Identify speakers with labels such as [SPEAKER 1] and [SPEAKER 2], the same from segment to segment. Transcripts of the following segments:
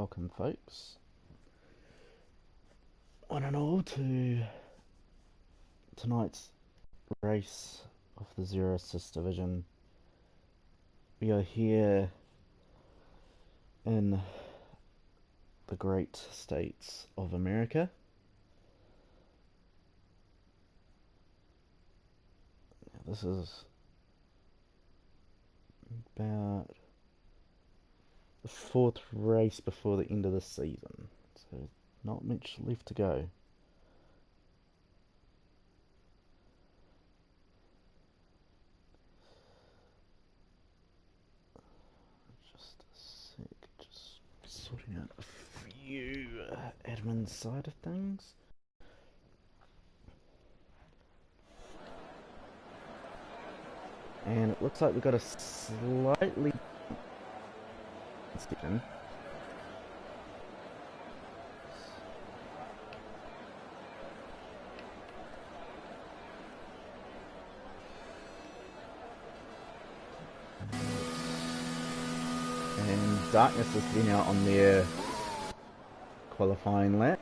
[SPEAKER 1] welcome folks, one and all, to tonight's race of the Zero Assist Division. We are here in the great states of America. This is about the fourth race before the end of the season, so not much left to go. Just a sec, just sorting out a few admin side of things. And it looks like we've got a slightly section. And Darkness has been out on their qualifying lap.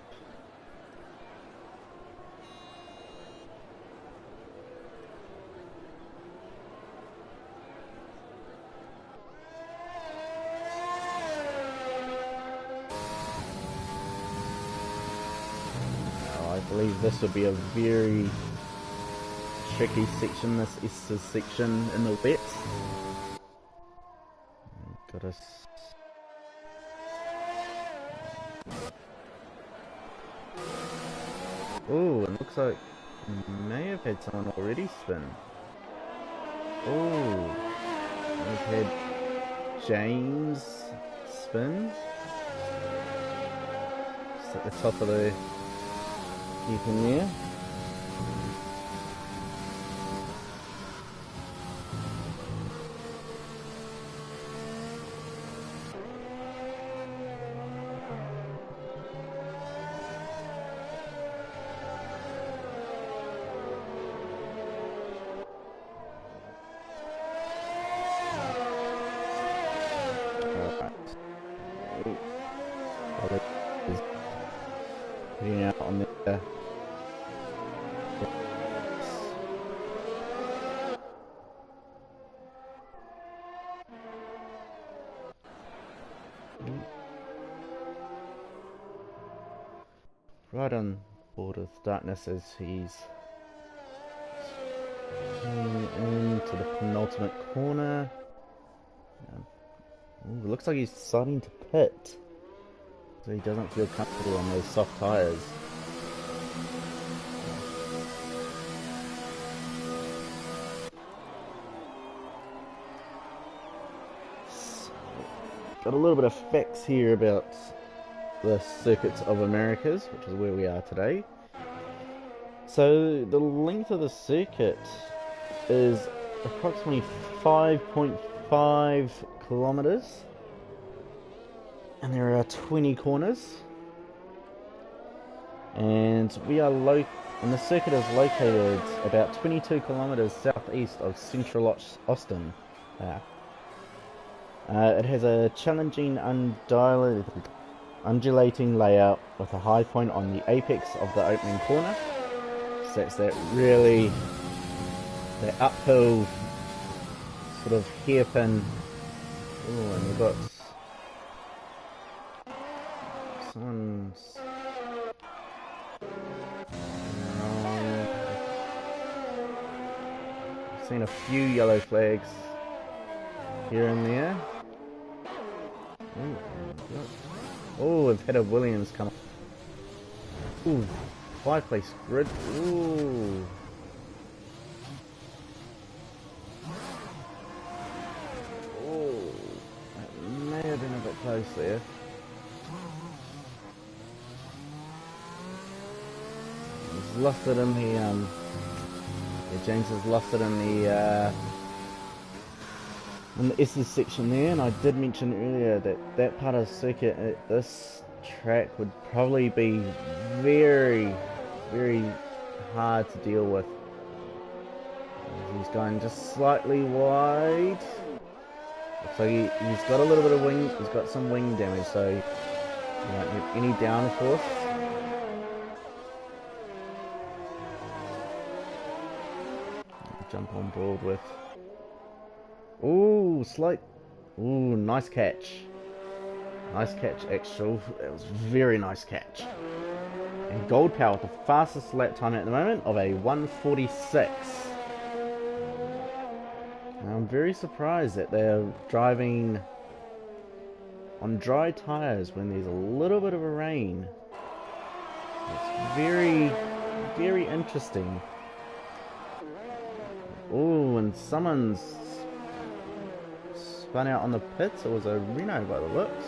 [SPEAKER 1] I believe this will be a very tricky section, this Estes section in the wet. Got us. Oh, it looks like we may have had someone already spin. Oh, we've had James spin. Just at the top of the heap in there. Putting out on the right on board with Darkness as he's coming into the penultimate corner. Ooh, it looks like he's starting to pit, so he doesn't feel comfortable on those soft tyres. So, got a little bit of facts here about the circuits of Americas, which is where we are today. So the length of the circuit is approximately 5.5 kilometers, and there are 20 corners, and we are and the circuit is located about 22 kilometers southeast of central Austin. It has a challenging undulating layout with a high point on the apex of the opening corner. So it's that really uphill sort of hairpin. Oh, and we've got someone's I've seen a few yellow flags here and there. Oh, we've had a Williams come up. Ooh, 5-place grid. Ooh. Oh, that may have been a bit close there. He's lost it in the yeah, James has lost it in the Estes section there, and I did mention earlier that that part of the circuit, this track would probably be very, very hard to deal with. He's going just slightly wide. So he's got a little bit of wing, he's got some wing damage, so You won't get any downforce. Jump on board with. Ooh, slight. Ooh, nice catch. Nice catch, actual. It was a very nice catch. And Gold Power with the fastest lap time at the moment of a 1:46. I'm very surprised that they're driving on dry tyres when there's a little bit of a rain. It's very, very interesting. Oh, and someone's spun out on the pits. It was a Renault by the looks.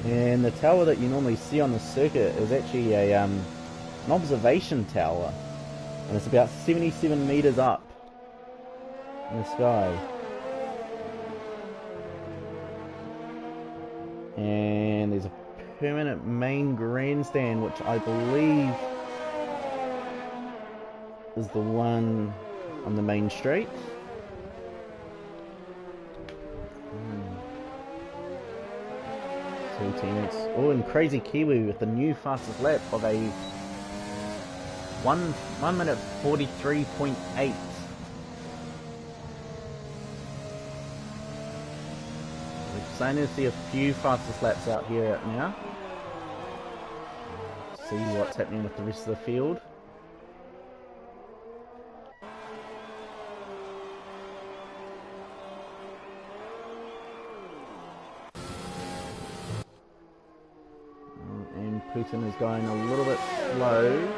[SPEAKER 1] And the tower that you normally see on the circuit is actually an observation tower, and it's about 77 meters up in the sky. And there's a permanent main grandstand, which I believe is the one on the main straight. Two teammates. Oh, and Crazy Kiwi with the new fastest lap of a 1 minute 43.8. We're starting to see a few fastest laps out here now. See what's happening with the rest of the field. Putin is going a little bit slow.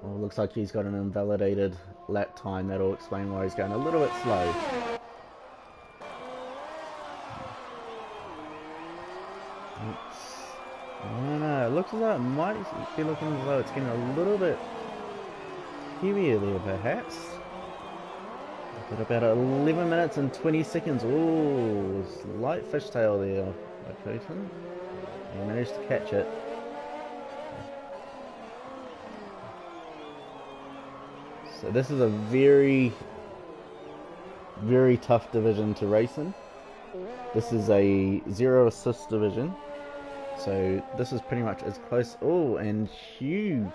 [SPEAKER 1] Well, looks like he's got an invalidated lap time. That'll explain why he's going a little bit slow. I don't know. It looks as though it might be looking as though it's getting a little bit heavier there, perhaps. But about 11 minutes and 20 seconds. Ooh, light fishtail there by Putin. He managed to catch it. So this is a very, very tough division to race in. This is a 0 assist division. So this is pretty much as close. Oh, and Hugh,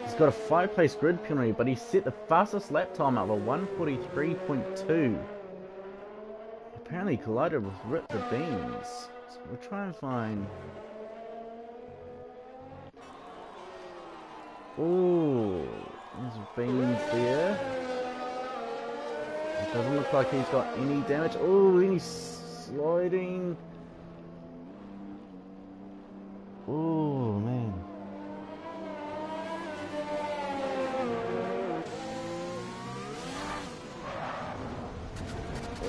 [SPEAKER 1] he's got a 5-place grid penalty, but he set the fastest lap time of a 1:43.2. Apparently collided with Rip the Beans. So we'll try and find. Ooh, there's Beans there. It doesn't look like he's got any damage. Oh, he's sliding. Oh man.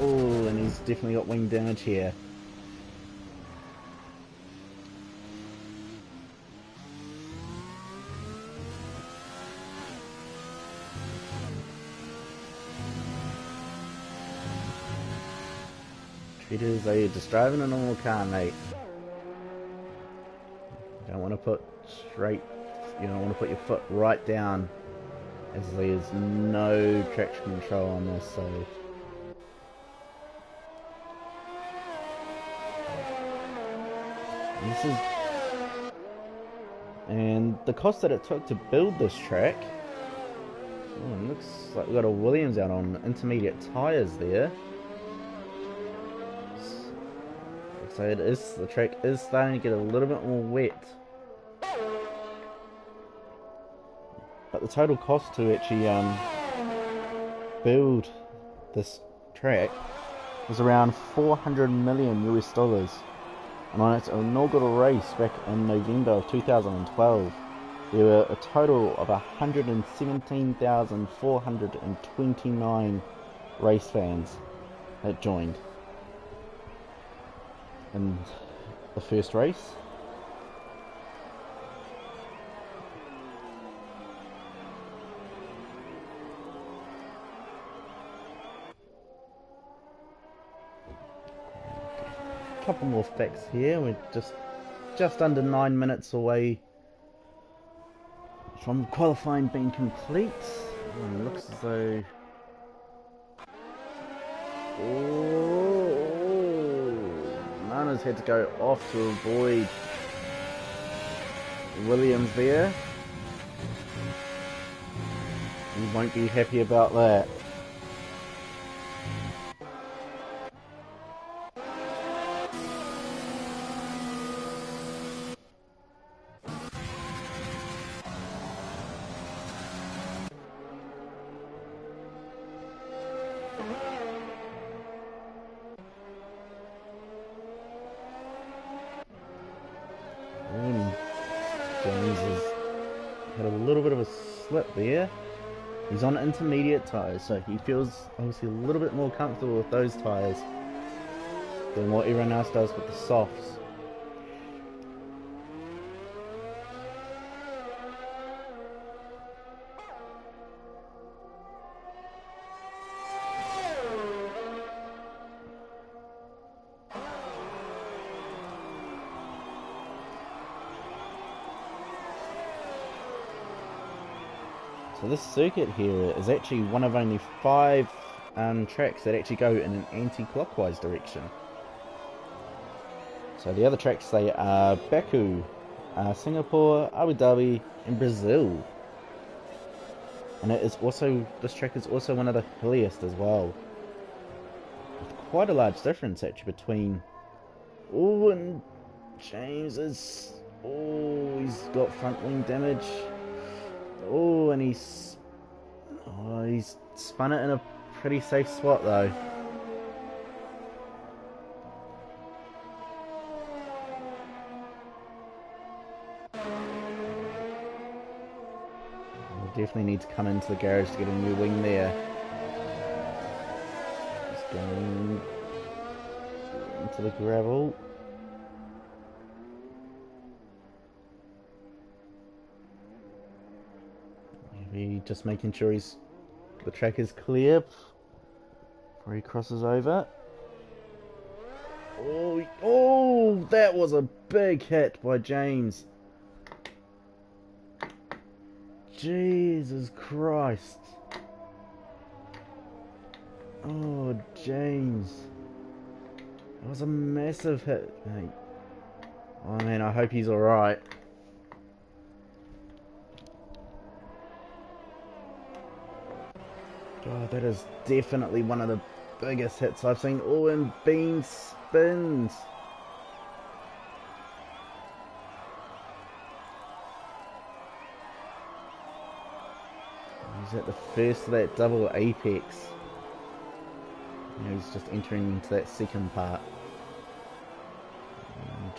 [SPEAKER 1] Oh, and he's definitely got wing damage here. Treat it as though you're just driving a normal car, mate. You don't want to put you don't want to put your foot right down, as there's no traction control on this side. And the cost that it took to build this track. Oh, it looks like we've got a Williams out on intermediate tyres there. So the track is starting to get a little bit more wet. But the total cost to actually build this track was around 400 million US dollars. And on its inaugural race back in November of 2012, there were a total of 117,429 race fans that joined in the first race. Couple more facts here. We're just under 9 minutes away from qualifying being complete. And it looks as though... Oh, Nana's had to go off to avoid Williams there. He won't be happy about that. James has had a little bit of a slip there. He's on intermediate tyres, so he feels obviously a little bit more comfortable with those tyres than what everyone else does with the softs. So this circuit here is actually one of only 5 tracks that actually go in an anti-clockwise direction. So the other tracks, they are Baku, Singapore, Abu Dhabi, and Brazil. And it is also, this track is also one of the hilliest as well. With quite a large difference actually between... Oh, and James is... Oh, he's got front wing damage. Oh, and he's spun it in a pretty safe spot though. We'll definitely need to come into the garage to get a new wing there. Just going into the gravel. Maybe just making sure the track is clear before he crosses over. Oh, that was a big hit by James. Jesus Christ. Oh, James. That was a massive hit, mate. Oh man, I hope he's alright. Oh, that is definitely one of the biggest hits I've seen. Oh, and Bean spins. He's at the first of that double apex. He's just entering into that second part.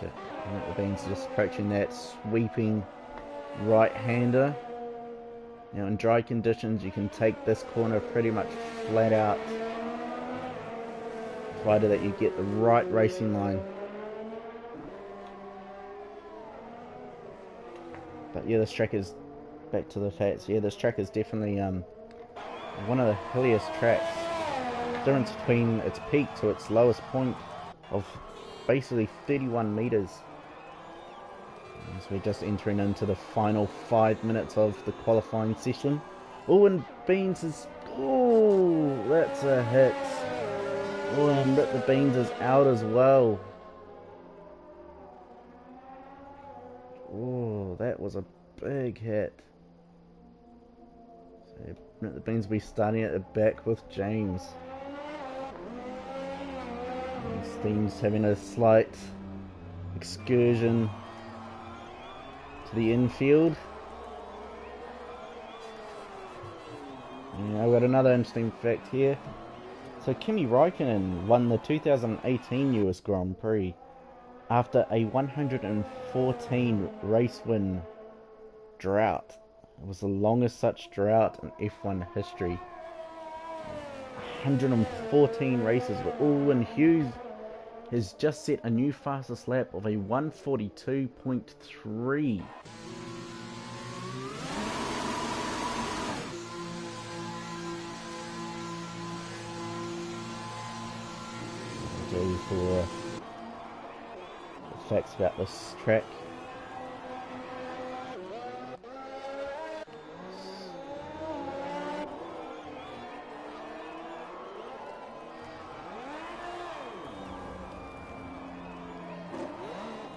[SPEAKER 1] And the Bean's just approaching that sweeping right-hander. Now in dry conditions you can take this corner pretty much flat out, provided that you get the right racing line. But yeah, this track is, back to the facts, yeah, this track is definitely one of the hilliest tracks. The difference between its peak to its lowest point of basically 31 meters. So we're just entering into the final 5 minutes of the qualifying session. Oh, and Beans is... Oh, that's a hit. Oh, and the Beans is out as well. Oh, that was a big hit. So the Beans will be starting at the back with James. And Steam's having a slight excursion to the infield. Yeah, I've got another interesting fact here. So Kimi Raikkonen won the 2018 US Grand Prix after a 114 race win drought. It was the longest such drought in F1 history. 114 races. Oh, and Hughes has just set a new fastest lap of a 142.3. For the facts about this track.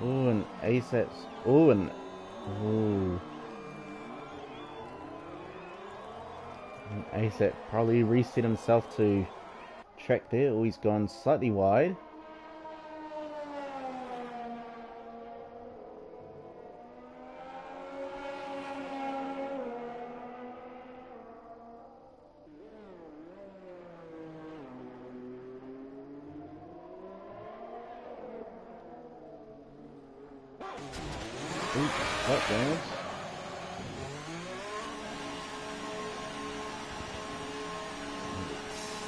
[SPEAKER 1] Oh, and ASAP's. Oh, and. Oh. ASAP probably reset himself to track there. Oh, he's gone slightly wide. Oops, that damage.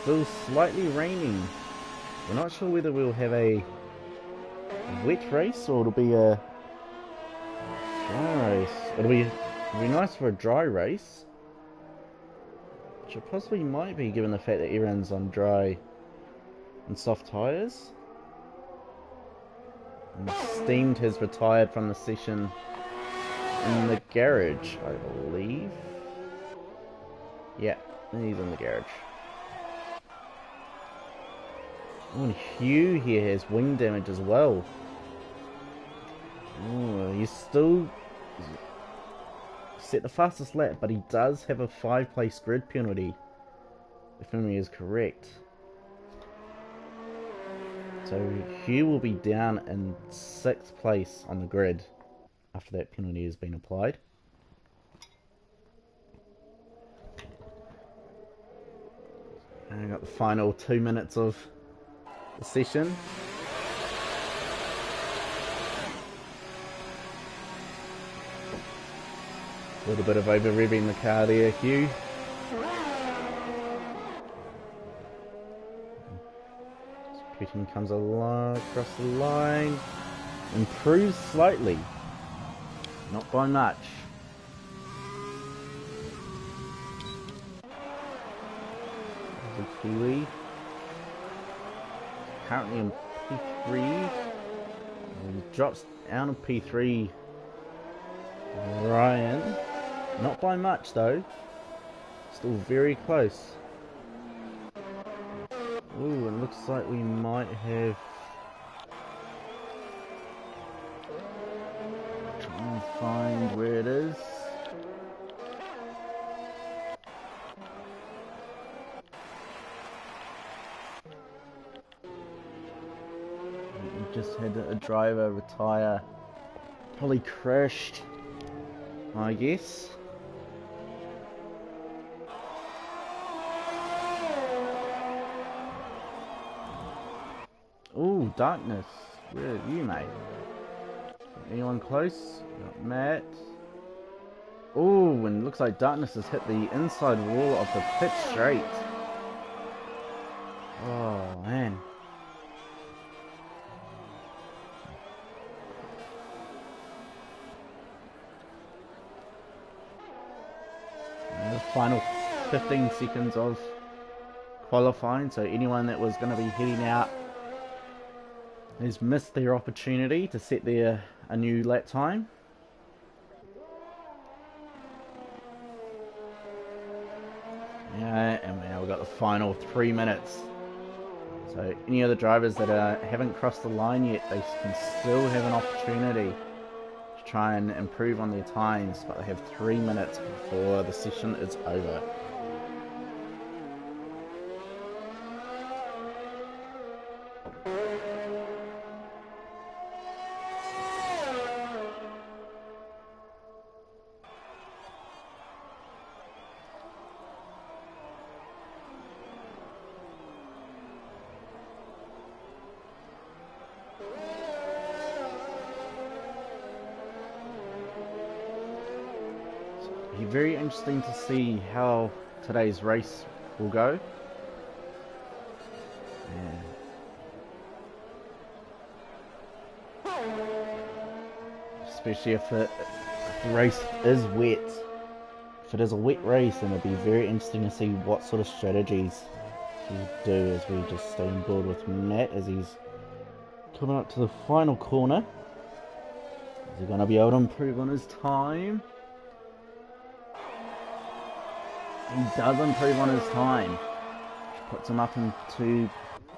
[SPEAKER 1] Still slightly raining. We're not sure whether we'll have a wet race or it'll be a dry race. It'll be nice for a dry race, which it possibly might be given the fact that everyone's on dry and soft tyres. And Steamed has retired from the session in the garage, I believe. Yeah, he's in the garage. Oh, and Hugh here has wing damage as well. Oh, he's still set the fastest lap, but he does have a 5-place grid penalty, if memory is correct. So Hugh will be down in 6th place on the grid after that penalty has been applied. And I got the final 2 minutes of the session. A little bit of over revving the car there, Hugh. Putin comes along across the line, improves slightly, not by much. The Kiwi currently in P3. He drops out of P3. Ryan, not by much though. Still very close. Ooh, it looks like we might have. Try and find where it is. We just had a driver retire. Probably crashed, I guess. Ooh, Darkness. Where are you, mate? Anyone close? Got Matt. Ooh, and looks like Darkness has hit the inside wall of the pit straight. Oh, man. And the final 15 seconds of qualifying, so anyone that was going to be heading out has missed their opportunity to set a new lap time. Yeah, and now we've got the final 3 minutes. So any of the drivers that haven't crossed the line yet, they can still have an opportunity to try and improve on their times, but they have 3 minutes before the session is over. It'll be very interesting to see how today's race will go. Yeah. Especially if the race is wet. If it is a wet race, then it'll be very interesting to see what sort of strategies he do, as we just stay on board with Matt as he's coming up to the final corner. Is he going to be able to improve on his time? He does improve on his time, which puts him up into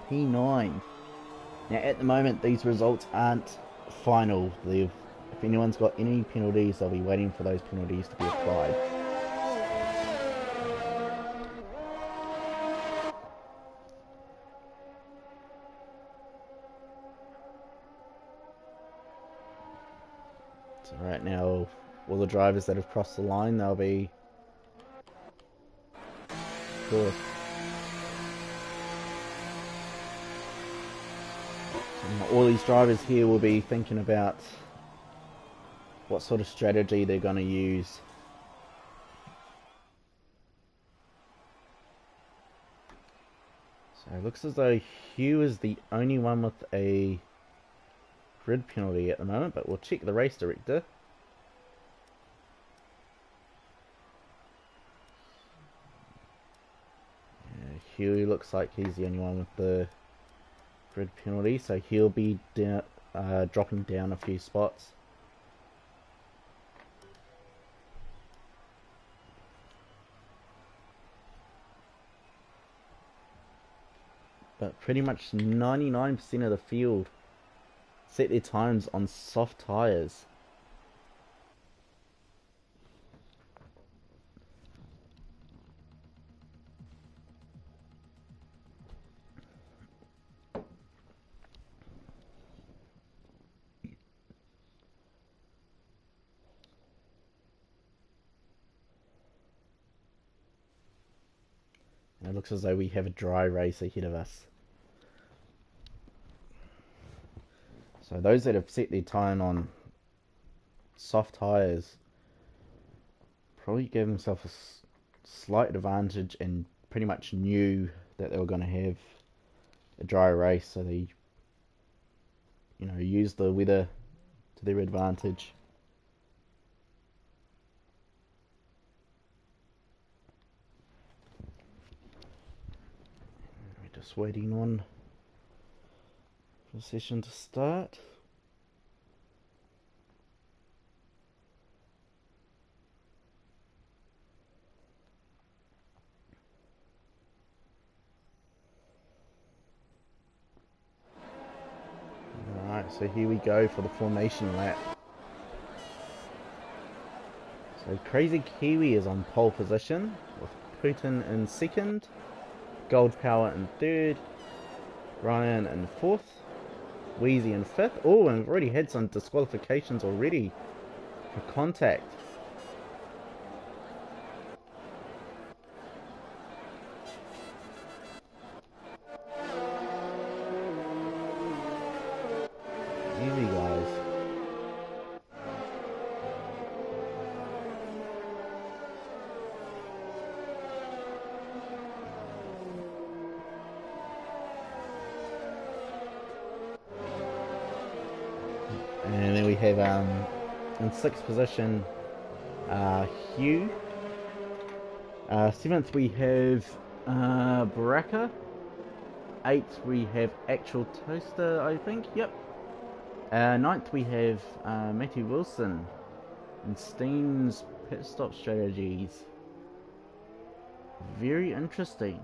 [SPEAKER 1] P9. Now at the moment these results aren't final. If anyone's got any penalties, they'll be waiting for those penalties to be applied. So right now, all the drivers that have crossed the line, they'll be, of course, all these drivers here will be thinking about what sort of strategy they're going to use. So it looks as though Hugh is the only one with a grid penalty at the moment, but we'll check the race director. Yeah, Hugh looks like he's the only one with the grid penalty, so he'll be down, dropping down a few spots. But pretty much 99% of the field set their times on soft tyres. And it looks as though we have a dry race ahead of us. So those that have set their time on soft tyres probably gave themselves a slight advantage and pretty much knew that they were going to have a dry race, so they, used the weather to their advantage. We're just waiting on the session to start. Alright, so here we go for the formation lap. So Crazy Kiwi is on pole position, with Putin in second, Gold Power in third, Ryan in fourth, Wheezy in fifth. Oh, and we've already had some disqualifications already for contact. Easy, guys. And then we have in sixth position Hugh. Seventh we have Baraka. Eighth we have Actual Toaster, I think. Yep. Ninth we have Matthew Wilson and Steen's pit stop strategies. Very interesting.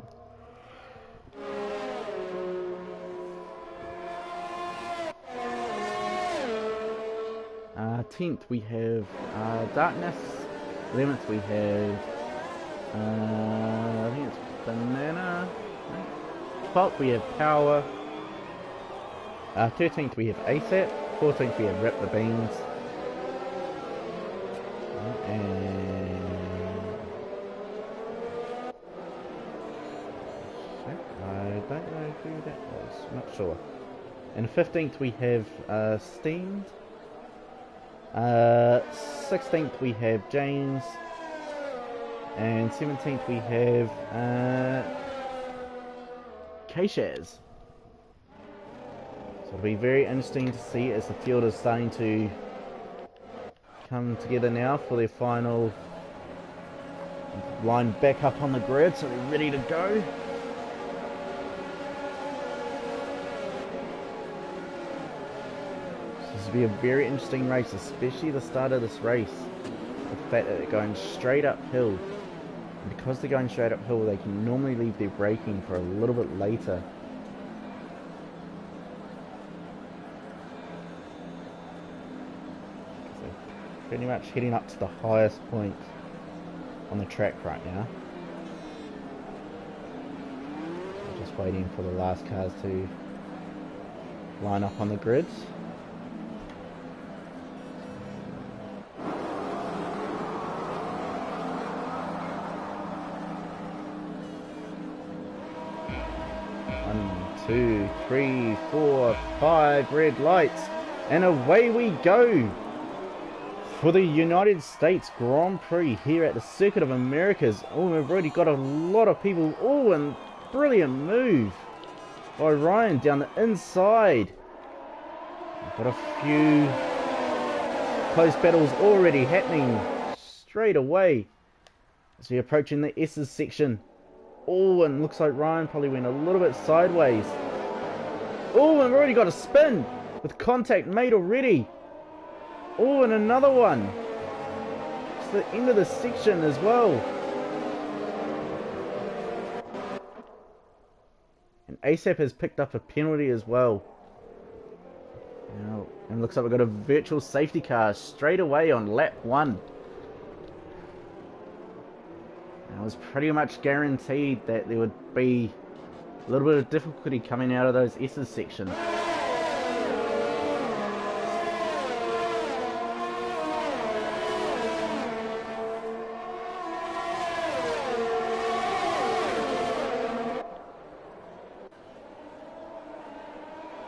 [SPEAKER 1] 10th we have Darkness. 11th we have I think it's Banana. 12th we have Power. 13th we have ASAP. 14th we have Rip the Beans. And I don't know who that was, not sure. And 15th we have Steamed. 16th we have James. And 17th we have K-Shaz. So it'll be very interesting to see as the field is starting to come together now for their final line back up on the grid, so they're ready to go. So this will be a very interesting race, especially the start of this race. The fact that they're going straight uphill. And because they're going straight uphill, they can normally leave their braking for a little bit later. pretty much heading up to the highest point on the track right now. So just waiting for the last cars to line up on the grids. One, two, three, four, 5 red lights, and away we go for the United States Grand Prix here at the Circuit of Americas. Oh, we've already got a lot of people. Oh, and brilliant move by Ryan down the inside. We've got a few close battles already happening straight away as we're approaching the S's section. Oh, and looks like Ryan probably went a little bit sideways. Oh, and we've already got a spin with contact made already. Oh, and another one. It's the end of the section as well. And ASAP has picked up a penalty as well. Now, and looks like we've got a virtual safety car straight away on lap 1. It was pretty much guaranteed that there would be a little bit of difficulty coming out of those S's sections.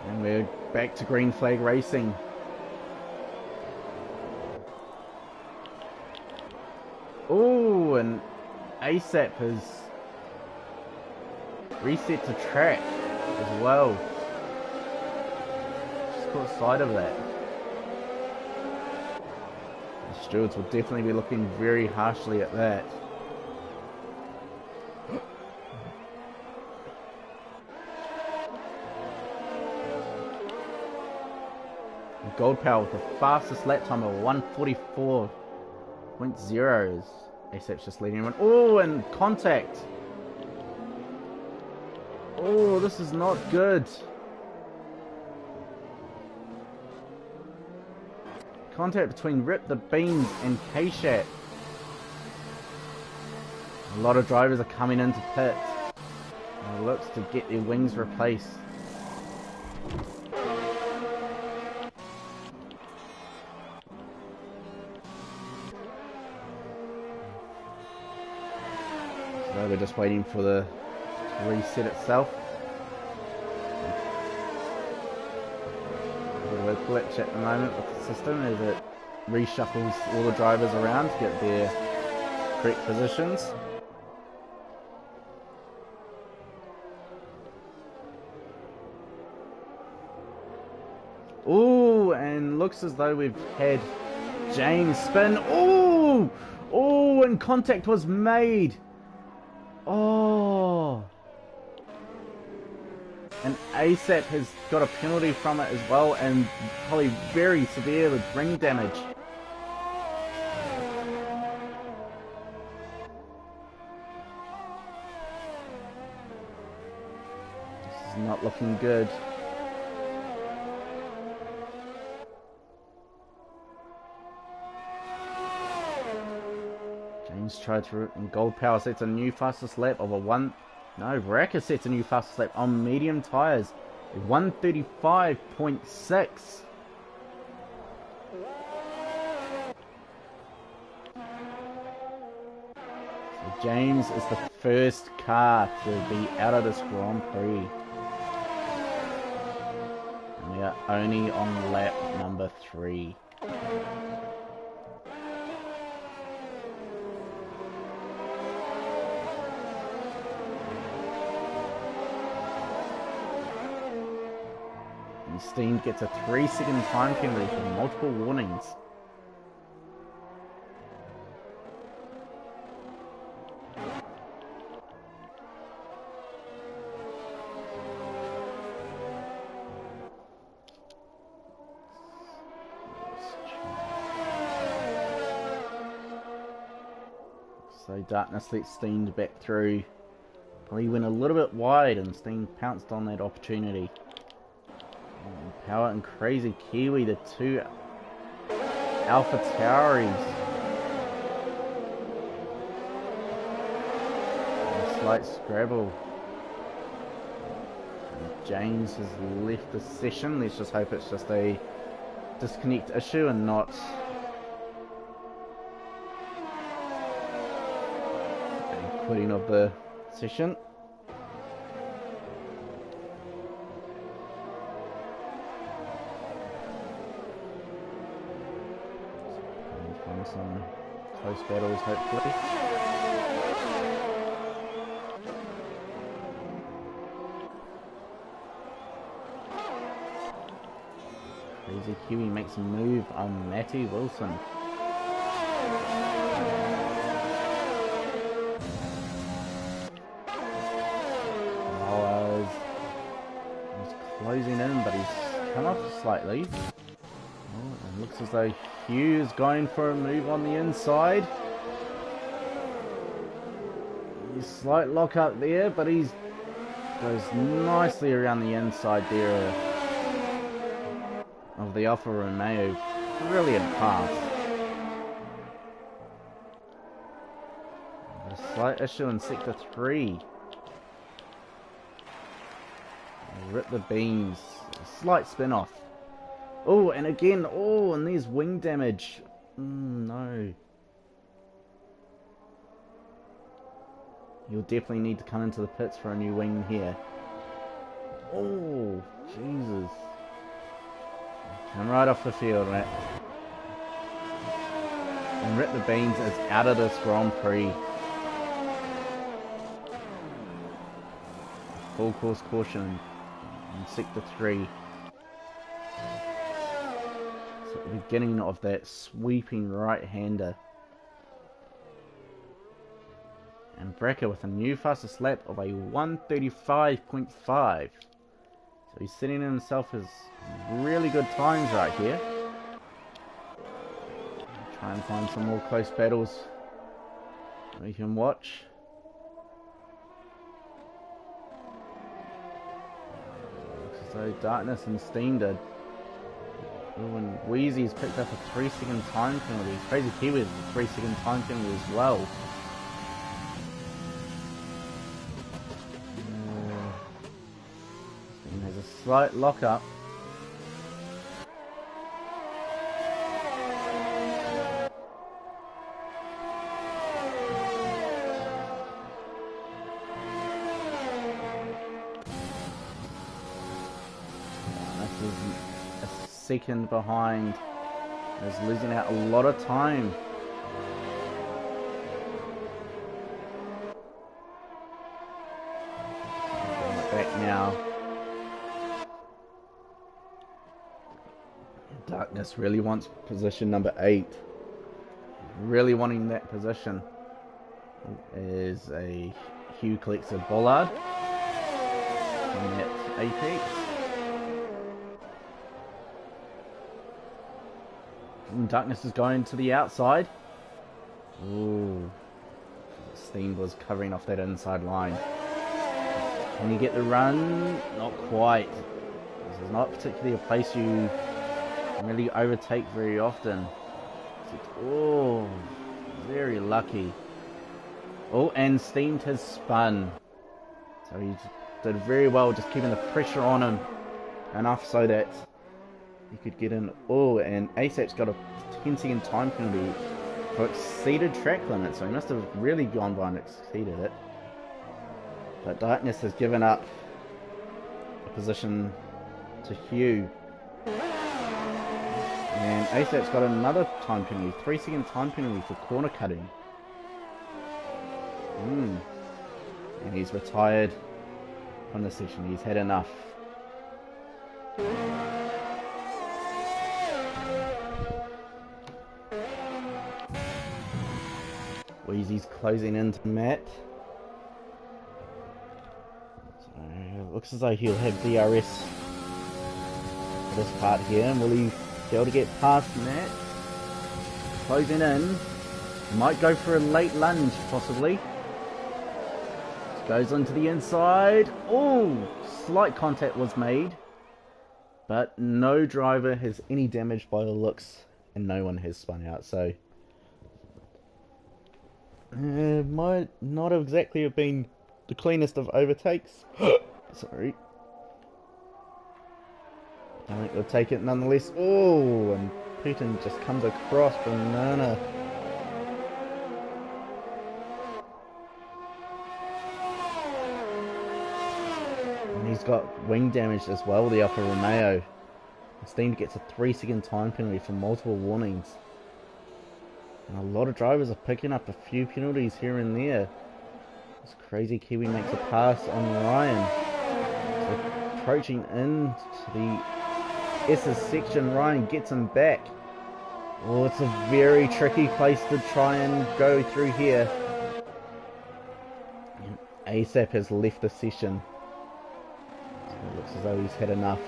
[SPEAKER 1] And we're back to green flag racing. Oh, and ASAP has reset to track as well. Just caught sight of that. The stewards will definitely be looking very harshly at that. Gold Power with the fastest lap time of 1:44.0 is ASAP's just leading everyone. Oh, and contact. Oh, this is not good. Contact between Rip the Beans and K-Shat. A lot of drivers are coming into pit. It looks to get their wings replaced. So we're just waiting for the reset itself. A bit of a glitch at the moment with the system as it reshuffles all the drivers around to get their correct positions. Ooh, and looks as though we've had James spin. Ooh! Oh, and contact was made. Oh. And ASAP has got a penalty from it as well, and probably very severe with ring damage. This is not looking good. James tried to, and Gold Power sets a new fastest lap of a one. No, Raka sets a new fastest lap on medium tyres, 1:35.6. So James is the first car to be out of this Grand Prix. And we are only on lap number 3. Steen gets a 3-second time penalty for multiple warnings. So Darkness lets Steen back through. Probably went a little bit wide and Steen pounced on that opportunity. Power and Crazy Kiwi, the two Alpha Tauris. A slight scrabble. James has left the session. Let's just hope it's just a disconnect issue and not a quitting of the session. Find some close battles, hopefully. Crazy Kiwi makes a move on Matty Wilson. He's closing in, but he's come off slightly. Oh, and looks as though Hugh is going for a move on the inside. Slight lock up there, but he goes nicely around the inside there of the Alfa Romeo. Brilliant pass. A slight issue in sector 3. Rip the beams. A slight spin off. Oh, and again, oh, and there's wing damage. No. You'll definitely need to come into the pits for a new wing here. Oh, Jesus. Come right off the field, Matt. And Rip the Beans is out of this Grand Prix. Full course caution in sector 3. So the beginning of that sweeping right-hander. And Brecker with a new fastest lap of a 1:35.5. So he's setting himself as really good times right here. Try and find some more close battles we can watch. Looks as though Darkness and Steam did. Oh, and Wheezy's picked up a 3-second time penalty. Crazy Kiwi with a 3-second time penalty as well. There's a slight lock up. This is a second behind. Is losing out a lot of time. Back now. Darkness really wants position number 8. Really wanting that position. Is a Hugh collects a bollard on that apex. And Darkness is going to the outside. Ooh. Steam was covering off that inside line. Can you get the run? Not quite. This is not particularly a place you really overtake very often. Oh, very lucky. Oh, and Steamed has spun. So he did very well just keeping the pressure on him enough so that he could get in. Oh, and ASAP's got a 10-second time penalty for exceeded track limit, so he must have really gone by and exceeded it. But Darkness has given up a position to Hugh. And ASAP's got another time penalty, 3-second time penalty for corner cutting. And he's retired from the session. He's had enough. Wheezy's closing into Matt. So it looks as though he'll have DRS for this part here. And will he be able to get past Matt? Closing in. Might go for a late lunge, possibly. Goes onto the inside. Oh, slight contact was made. But no driver has any damage by the looks and no one has spun out, so might not exactly have been the cleanest of overtakes. Sorry. I think they'll take it nonetheless. Oh, and Putin just comes across banana. And he's got wing damage as well, the Alfa Romeo. Steam gets a 3-second time penalty for multiple warnings. And a lot of drivers are picking up a few penalties here and there. This crazy Kiwi makes a pass on Ryan. So approaching into the S's section, Ryan gets him back. Oh, it's a very tricky place to try and go through here. And ASAP has left the session. So it looks as though he's had enough.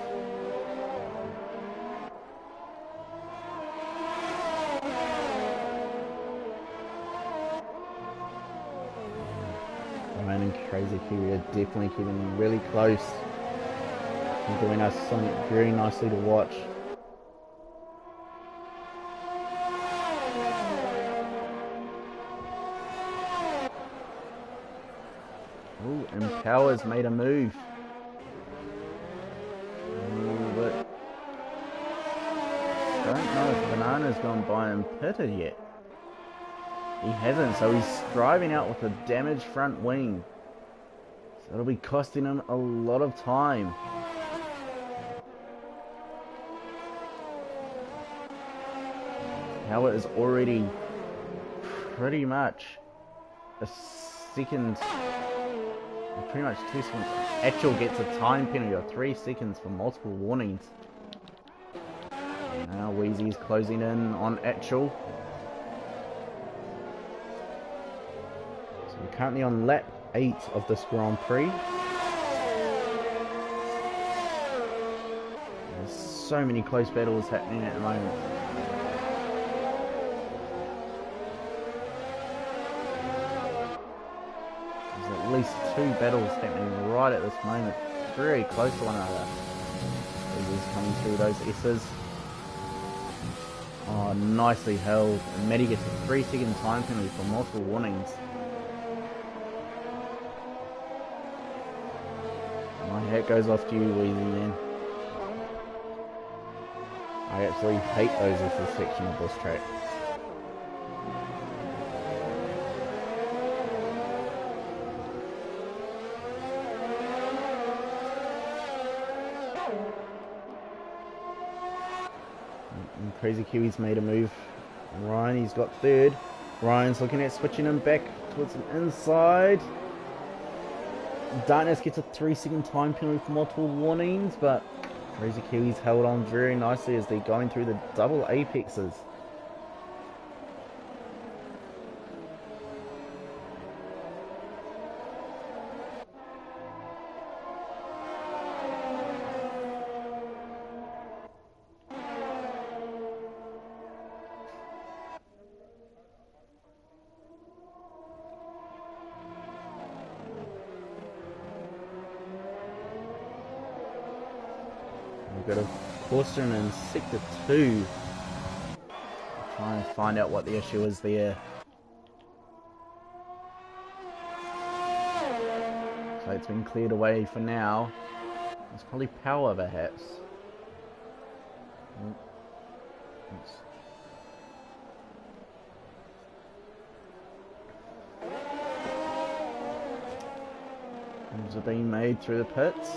[SPEAKER 1] Ryan and Crazy Kiwi are definitely keeping them really close. And doing us something very nicely to watch. Ooh, and Power's made a move. Ooh, but don't know if Banana's gone by and pitted yet. He hasn't, so he's driving out with a damaged front wing. So it'll be costing him a lot of time. Power is already pretty much a second, pretty much 2 seconds. Actual gets a time penalty of 3 seconds for multiple warnings. Now Wheezy's closing in on Actual. So we're currently on lap 8 of this Grand Prix. There's so many close battles happening at the moment. At least 2 battles happening right at this moment, very close to one another. He's coming through those S's. Oh, nicely held. And Maddie gets a 3-second time penalty for multiple warnings. My hat goes off to you, Weezy, man. I absolutely hate those as a section of this track. Crazy Kiwi's made a move. Ryan, he's got third. Ryan's looking at switching him back towards the inside. Darkness gets a 3-second time penalty for multiple warnings, but Crazy Kiwi's held on very nicely as they're going through the double apexes. We've got a caution in sector 2. Trying to find out what the issue is there. So it's been cleared away for now. It's probably power perhaps. Moves are being made through the pits.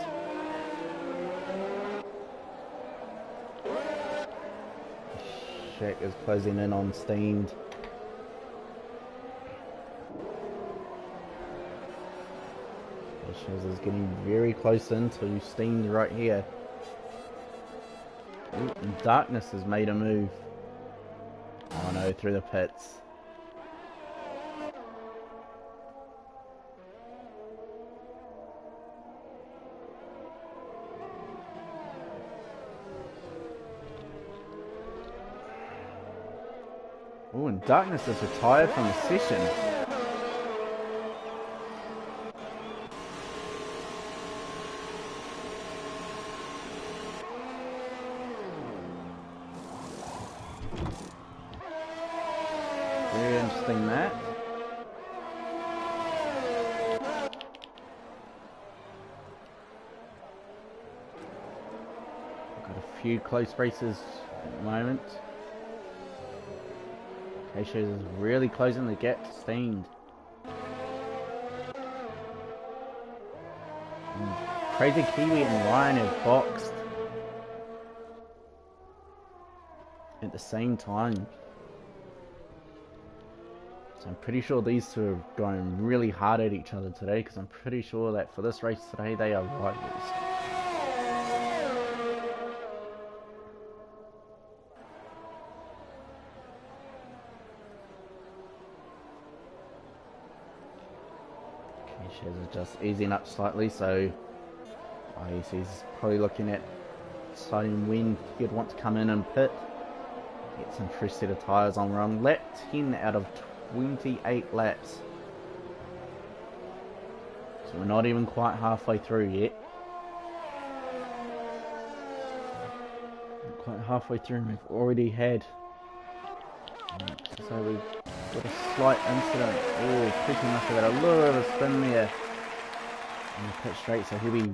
[SPEAKER 1] Shaq is closing in on Steamed. Shows is getting very close into Steamed right here. Ooh, and Darkness has made a move. Oh no, through the pits. Oh, and Darkness has retired from the session. interesting, that. Got a few close races at the moment. K-Shows is really closing the gap to Steamed. Crazy Kiwi and Ryan have boxed at the same time. So I'm pretty sure these two are going really hard at each other today, because I'm pretty sure that for this race today they are rivals. Okay, Shaz is just easing up slightly, so he's probably looking at deciding when he'd want to come in and pit. Get some fresh set of tyres on. We're on lap 10 out of 28 laps. So we're not even quite halfway through yet. Not quite halfway through and we've already had. So we've got a slight incident. Oh, Creepy must have had a little bit of a spin there. And pit straight, so he'll be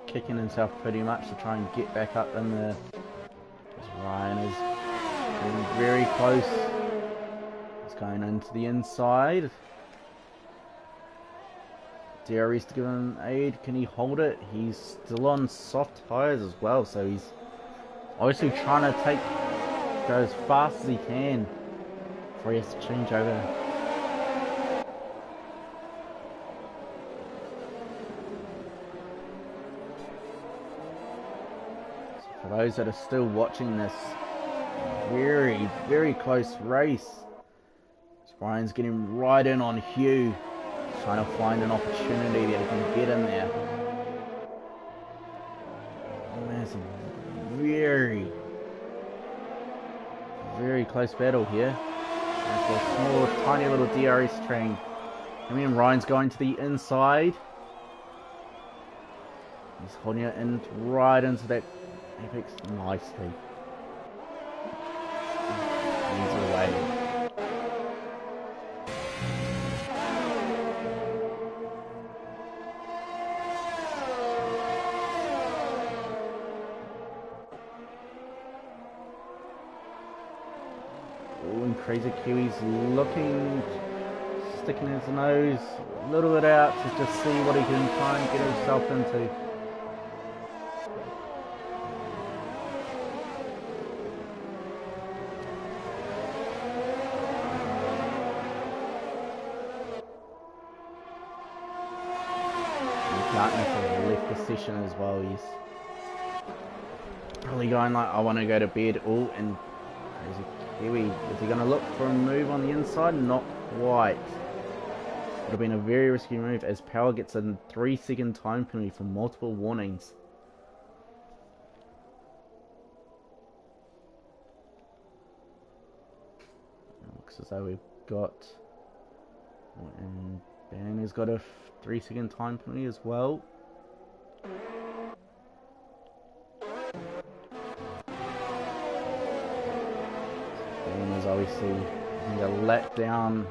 [SPEAKER 1] kicking himself pretty much to try and get back up in there. Ryan is getting very close. He's going into the inside. DRS to give him aid. Can he hold it? He's still on soft tyres as well, so he's obviously trying to go as fast as he can before he has to change over. For those that are still watching this very, very close race, Ryan's getting right in on Hugh, trying to find an opportunity that he can get in there. And that's a very, very close battle here. There's a small, tiny little DRS train. I mean, Ryan's going to the inside. He's holding it in right into that apex nicely. He's away. Oh, and Crazy Kiwi's looking, sticking his nose a little bit out to just see what he can try and get himself into. Darkness has left the session as well. He's probably going like, I want to go to bed. Oh, and Crazy Kiwi, is he going to look for a move on the inside? Not quite. Would have been a very risky move, as Power gets a 3-second time penalty for multiple warnings. Looks as though we've got, and Dan has got a 3-second time penalty as well. Dan is obviously a letdown.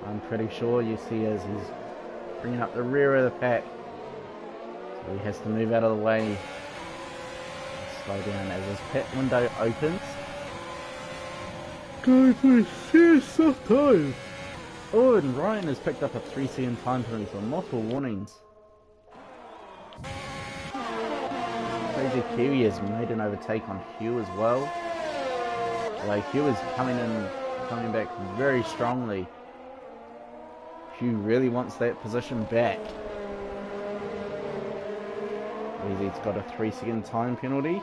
[SPEAKER 1] I'm pretty sure you see as he's bringing up the rear of the pack. So he has to move out of the way. Slow down as his pit window opens. Go for serious soft time. Oh, and Ryan has picked up a 3-second time penalty for multiple warnings. Crazy Kiwi has made an overtake on Hugh as well. Although Hugh is coming back very strongly. Hugh really wants that position back. He's got a 3-second time penalty.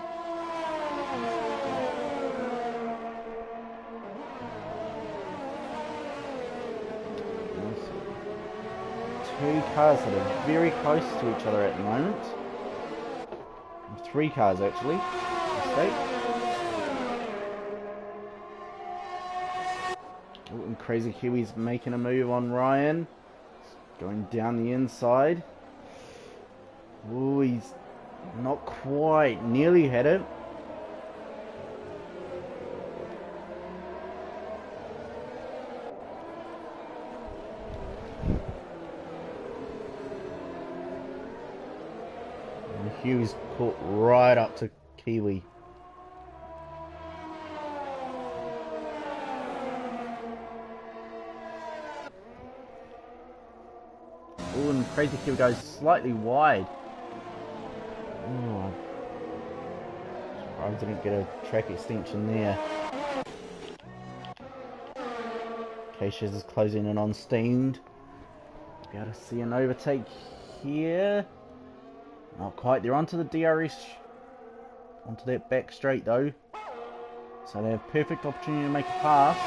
[SPEAKER 1] Two cars that are very close to each other at the moment. 3 cars actually. Mistake. Oh, and Crazy Kiwi's making a move on Ryan. Going down the inside. Oh, he's not quite. Nearly had it. Hughes caught right up to Kiwi. Ooh, and Crazy Kiwi goes slightly wide. Oh, I didn't get a track extension there. Cassius is closing in on Steamed. Be able to see an overtake here. Not quite. They're onto the DRS. Onto that back straight though. So they have perfect opportunity to make a pass.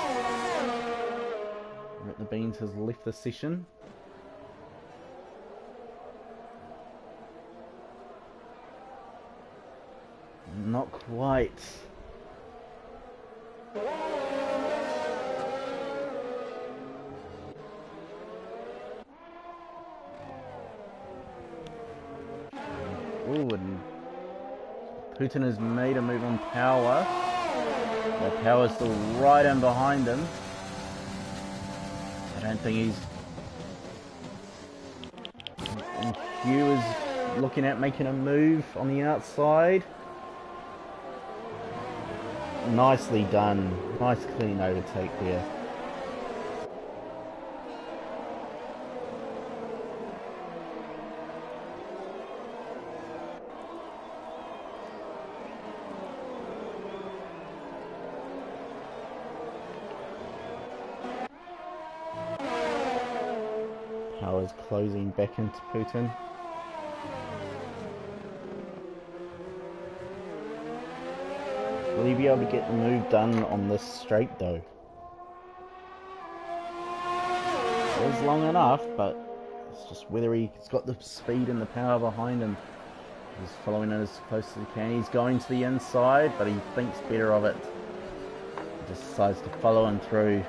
[SPEAKER 1] But the Beans has left the session. Not quite. Ooh, and Putin has made a move on Power. The Power's still right in behind him. I don't think he's... And Hugh is looking at making a move on the outside. Nicely done. Nice clean overtake there. Power's closing back into Putin. Will he be able to get the move done on this straight though? It is long enough, but it's just whether he's got the speed and the power behind him. He's following it as close as he can. He's going to the inside, but he thinks better of it. He just decides to follow him through.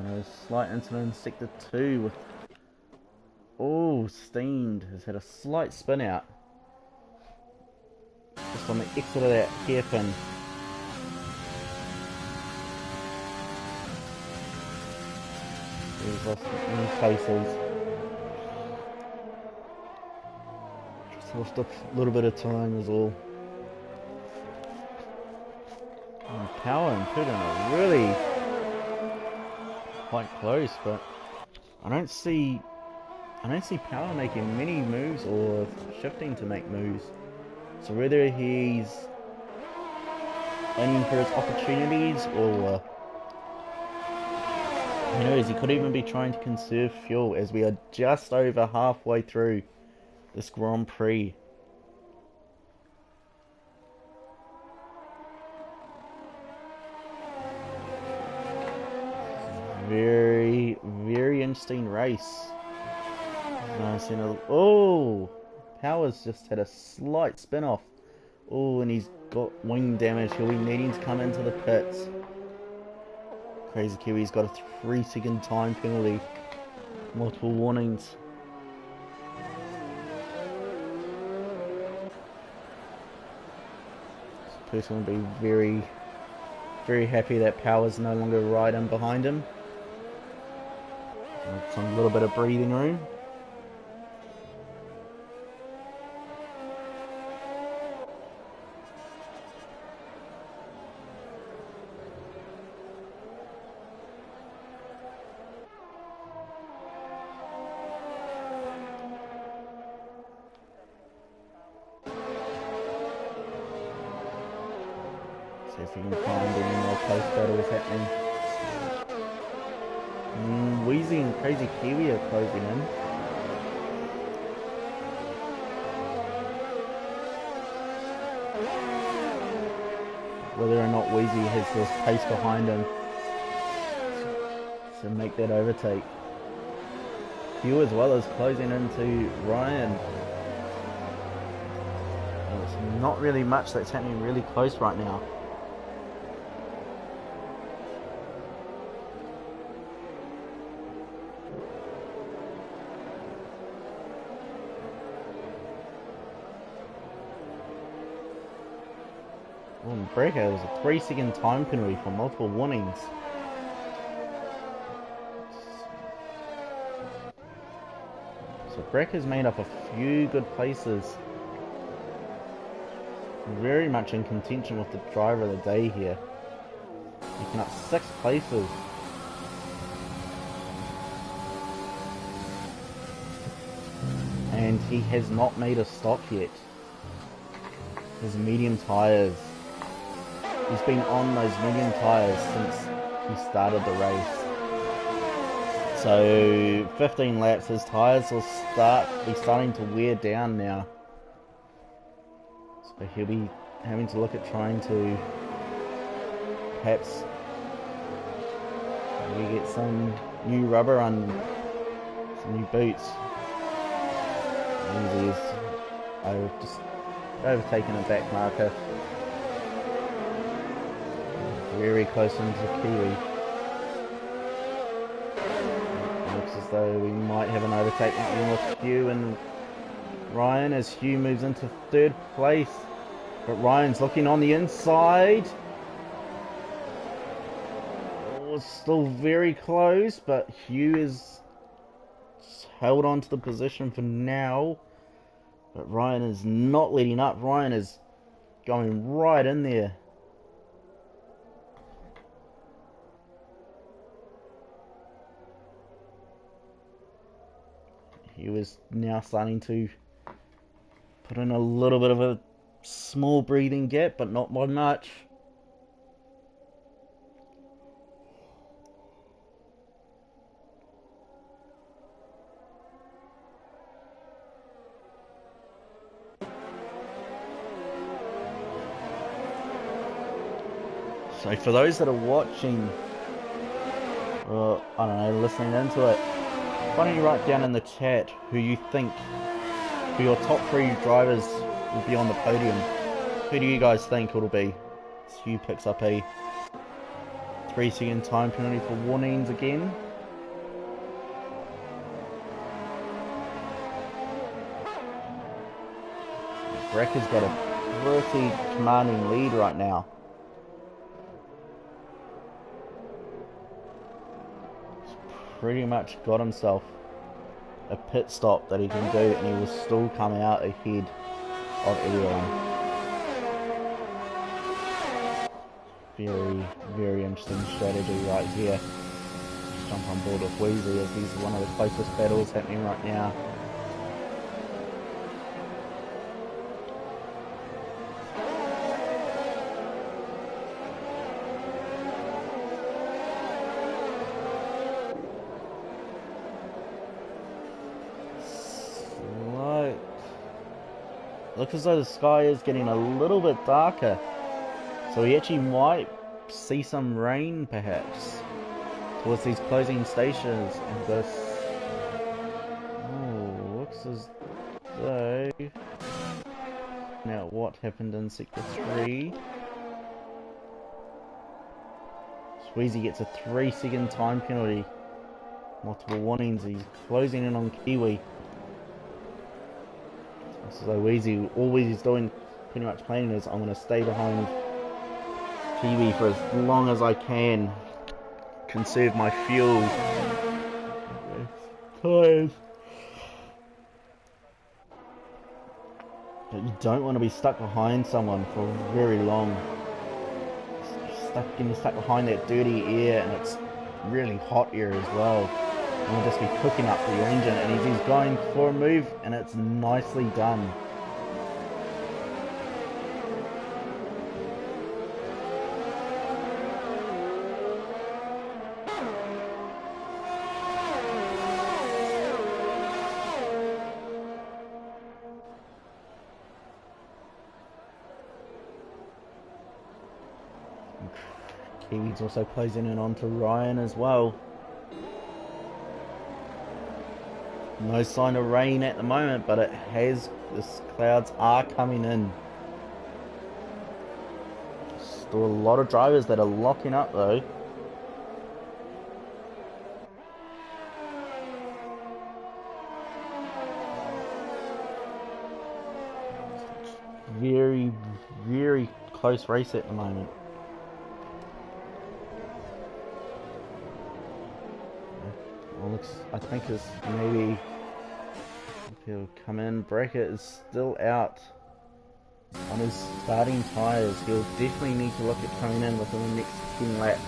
[SPEAKER 1] A slight incident in sector 2 with... Oh, Steamed has had a slight spin out. Just on the exit of that hairpin. He's lost any faces. Just lost a little bit of time is all. And Power and Putin are really quite close, but I don't see Power making many moves or shifting to make moves. So whether he's aiming for his opportunities or who knows, he could even be trying to conserve fuel as we are just over halfway through this Grand Prix. Very, very interesting race. Oh, Power's just had a slight spin off. Oh, and he's got wing damage. He'll be needing to come into the pits. Crazy Kiwi's got a 3-second time penalty. Multiple warnings. This person will be very, very happy that Power's no longer right in behind him. Some little bit of breathing room. See if we can find any more close battles happening. Wheezy and Crazy Kiwi are closing in. Whether or not Wheezy has this pace behind him to make that overtake. Hugh as well as closing into Ryan. Well, it's not really much that's happening really close right now. Breaker was a 3-second time penalty for multiple warnings. So Breck has made up a few good places. Very much in contention with the driver of the day here. Picking up 6 places. And he has not made a stop yet. His medium tyres. He's been on those medium tyres since he started the race. So 15 laps, his tyres will be starting to wear down now. So he'll be having to look at trying to perhaps maybe get some new rubber on, some new boots. And I've just overtaken a back marker. Very close into Kiwi. It looks as though we might have an overtake with Hugh and Ryan as Hugh moves into 3rd place. But Ryan's looking on the inside. Oh, it's still very close, but Hugh is held on to the position for now. But Ryan is not letting up. Ryan is going right in there. He was now starting to put in a little bit of a small breathing gap, but not by much. So for those that are watching, or I don't know, listening into it, why don't you write down in the chat who you think, who your top 3 drivers will be on the podium. Who do you guys think it'll be? Hugh picks up a 3-second time penalty for warnings again. Breck has got a pretty commanding lead right now. He's pretty much got himself a pit stop that he can do, and he will still come out ahead of everyone. Very, very interesting strategy right here. Just jump on board with Wheezy as he's one of the closest battles happening right now. Looks as though the sky is getting a little bit darker, so we actually might see some rain perhaps towards these closing stations. And this, oh, looks as though, now what happened in sector 3? Sweezy gets a 3-second time penalty, multiple warnings. He's closing in on Kiwi. So Weezy, all Weezy's doing, pretty much planning, is I'm going to stay behind Kiwi for as long as I can, conserve my fuel. Tires. But you don't want to be stuck behind someone for very long. Getting stuck behind that dirty air, and it's really hot air as well. And we'll just be cooking up the engine, and he's going for a move, and it's nicely done. Kiwi's also closing in onto Ryan as well. No sign of rain at the moment, but it has, the clouds are coming in. Still a lot of drivers that are locking up though. Very, very close race at the moment. I think it's maybe He'll come in. Brackett is still out on his starting tyres. He'll definitely need to look at coming in within the next 10 laps.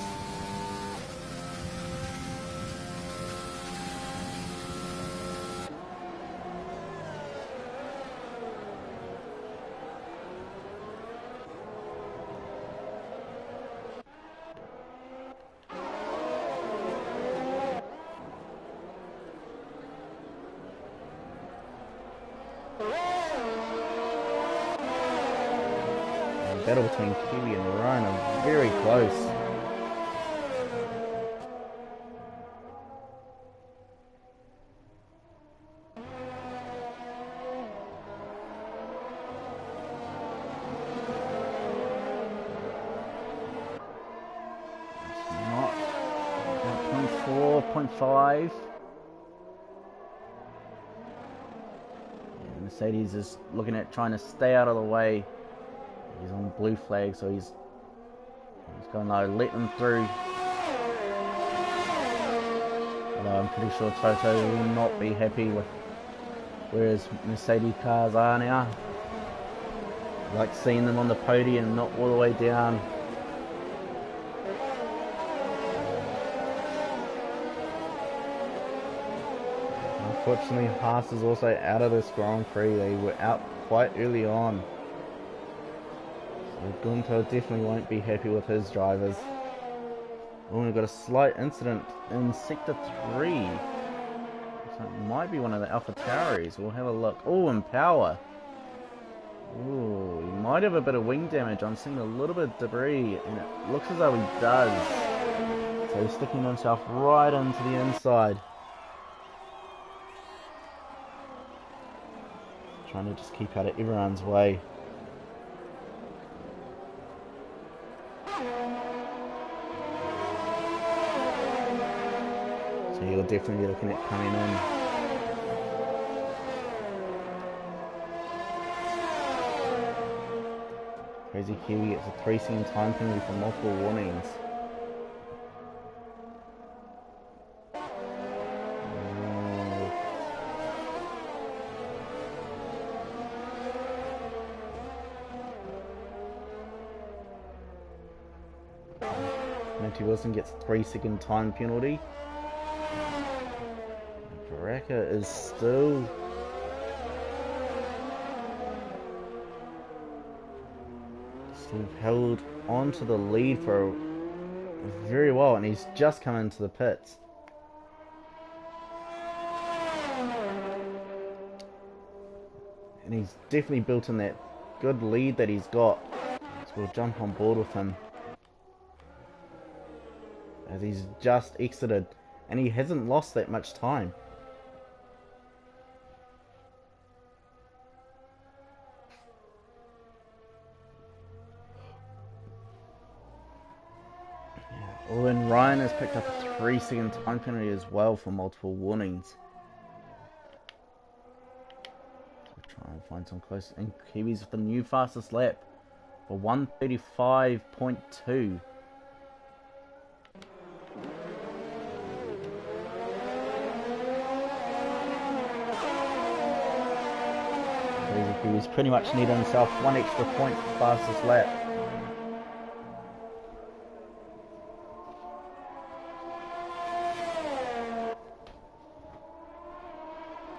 [SPEAKER 1] Battle between Kiwi and Ryan are very close. It's not about 0.4, 0.5. Yeah, Mercedes is looking at trying to stay out of the way. He's on blue flag, so he's going to let them through. Although I'm pretty sure Toto will not be happy with where his Mercedes cars are now. I like seeing them on the podium, not all the way down. Unfortunately, Haas is also out of this Grand Prix. They were out quite early on. Gunter definitely won't be happy with his drivers. Oh, we've got a slight incident in Sector 3. So it might be one of the Alpha Tauris. We'll have a look. Oh, and power. Ooh, he might have a bit of wing damage. I'm seeing a little bit of debris, and it looks as though he does. So he's sticking himself right into the inside. Trying to just keep out of everyone's way. You'll definitely be looking at coming in. Crazy Kiwi gets a 3-second time penalty for multiple warnings. Matthew Wilson gets a 3-second time penalty. Baraka is still held onto the lead for very well, and he's just come into the pits. And he's definitely built in that good lead that he's got. So we'll jump on board with him as he's just exited, and he hasn't lost that much time. Oh, and Ryan has picked up a 3-second time penalty as well for multiple warnings. We'll try and find some close. And Kiwis with the new fastest lap for 1:35.2. Crazy Kiwis pretty much need himself one extra point for fastest lap.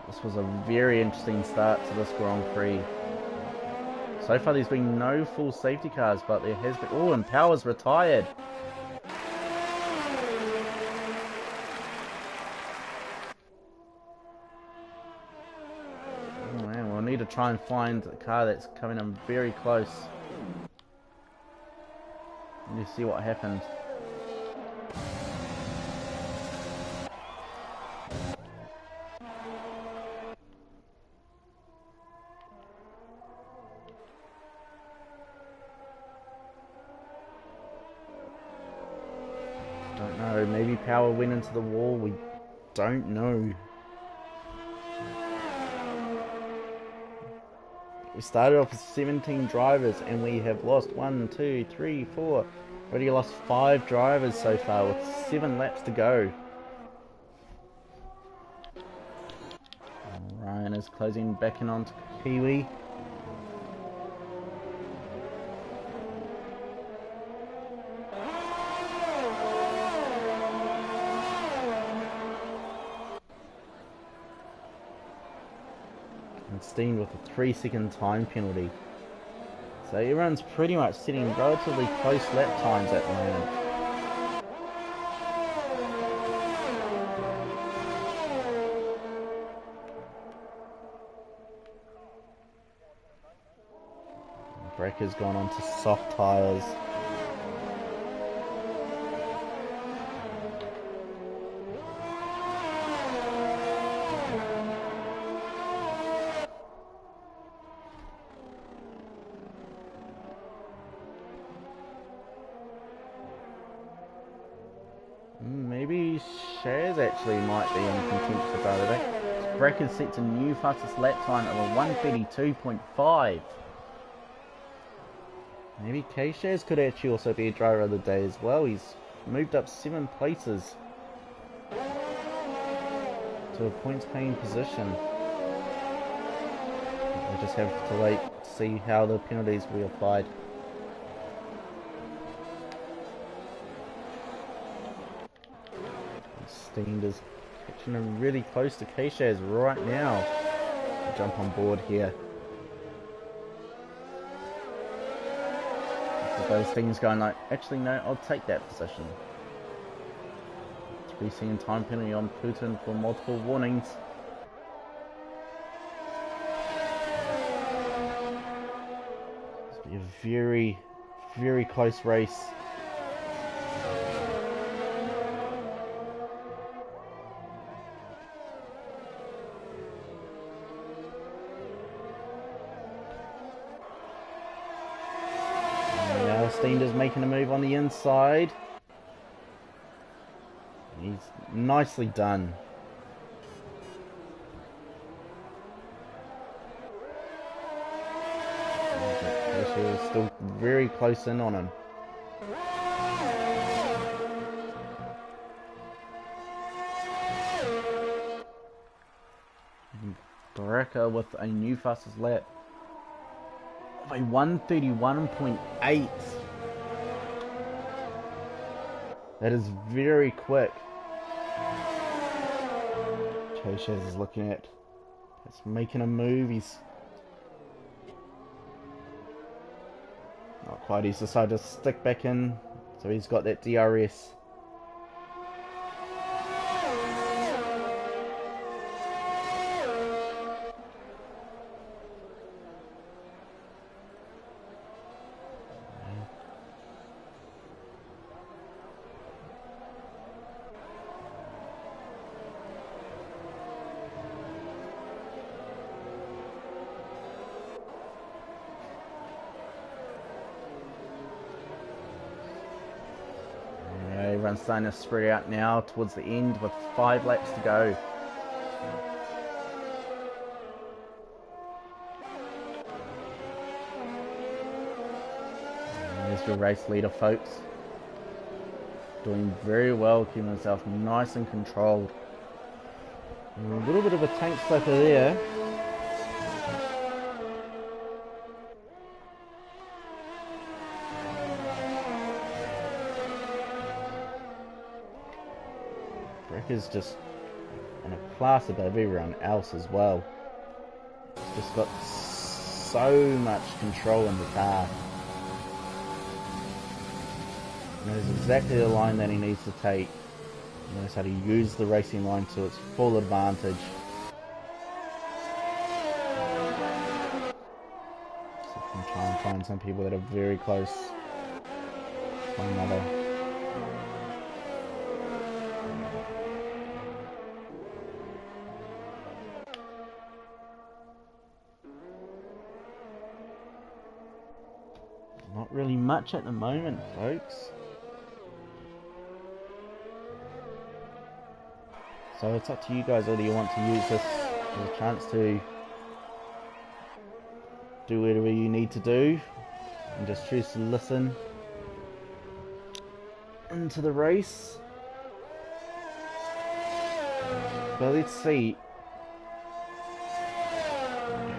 [SPEAKER 1] This was a very interesting start to this Grand Prix. So far there's been no full safety cars, but there has been... Oh, and Power's retired. Oh man, we'll need to try and find a car that's coming in very close. Let's see what happens. Don't know, maybe Power went into the wall, we don't know. We started off with 17 drivers and we have lost 1, 2, 3, 4. Already lost 5 drivers so far with 7 laps to go. Ryan and is closing back in onto Kiwi. And Steen with a 3-second time penalty. So everyone's pretty much sitting relatively close lap times at the moment. Brecker's gone on to soft tyres. Maybe Shaz actually might be in contention about it. Brecker's sets a new fastest lap time of a 1:32.5. Maybe K-Shaz could actually also be a driver of the day as well. He's moved up 7 places to a points paying position. We just have to wait to see how the penalties will be applied. Steen is catching him really close to K-Shaz right now. Jump on board here. Those things going like, actually no, I'll take that position. 3-second time penalty on Putin for multiple warnings. It's be a very, very close race. Steender's making a move on the inside. He's nicely done. Is still very close in on him. Baraka with a new fastest lap of a 1:31.8. That is very quick. K-Shaz is looking at. It's making a move. He's not quite. He's decided to stick back in, so he's got that DRS. Everyone's starting to spread out now towards the end with 5 laps to go. And there's your race leader, folks. Doing very well, keeping himself nice and controlled. And a little bit of a tank slipper there. Is just in a class above everyone else as well. He's just got so much control in the car. He knows exactly the line that he needs to take. He knows how to use the racing line to its full advantage. So I can try and find some people that are very close to one another. Not really much at the moment, folks. So it's up to you guys whether you want to use this as a chance to do whatever you need to do and just choose to listen into the race. But let's see.